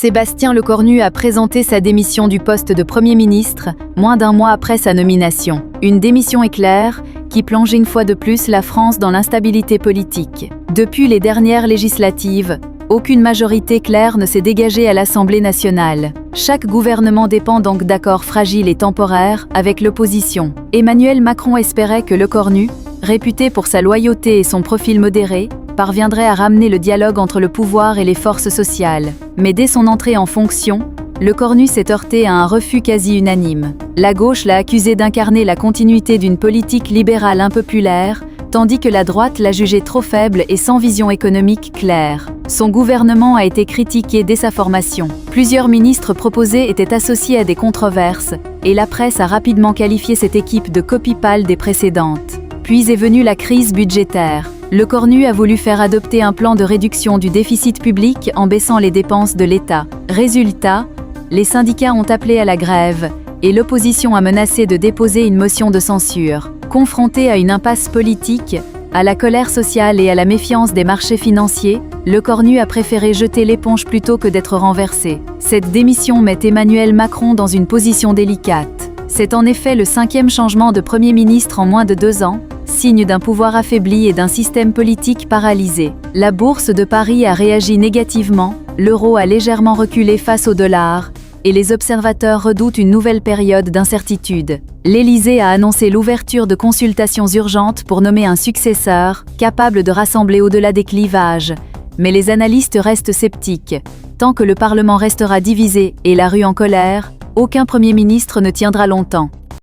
Sébastien Lecornu a présenté sa démission du poste de Premier ministre, moins d'un mois après sa nomination. Une démission éclair qui plonge une fois de plus la France dans l'instabilité politique. Depuis les dernières législatives, aucune majorité claire ne s'est dégagée à l'Assemblée nationale. Chaque gouvernement dépend donc d'accords fragiles et temporaires avec l'opposition. Emmanuel Macron espérait que Lecornu, réputé pour sa loyauté et son profil modéré, parviendrait à ramener le dialogue entre le pouvoir et les forces sociales. Mais dès son entrée en fonction, Lecornu s'est heurté à un refus quasi unanime. La gauche l'a accusé d'incarner la continuité d'une politique libérale impopulaire, tandis que la droite l'a jugé trop faible et sans vision économique claire. Son gouvernement a été critiqué dès sa formation. Plusieurs ministres proposés étaient associés à des controverses, et la presse a rapidement qualifié cette équipe de copie pâle des précédentes. Puis est venue la crise budgétaire. Lecornu a voulu faire adopter un plan de réduction du déficit public en baissant les dépenses de l'État. Résultat, les syndicats ont appelé à la grève et l'opposition a menacé de déposer une motion de censure. Confronté à une impasse politique, à la colère sociale et à la méfiance des marchés financiers, Lecornu a préféré jeter l'éponge plutôt que d'être renversé. Cette démission met Emmanuel Macron dans une position délicate. C'est en effet le 5e changement de Premier ministre en moins de 2 ans, signe d'un pouvoir affaibli et d'un système politique paralysé. La bourse de Paris a réagi négativement, l'euro a légèrement reculé face au dollar, et les observateurs redoutent une nouvelle période d'incertitude. L'Élysée a annoncé l'ouverture de consultations urgentes pour nommer un successeur, capable de rassembler au-delà des clivages. Mais les analystes restent sceptiques. Tant que le Parlement restera divisé et la rue en colère, aucun Premier ministre ne tiendra longtemps.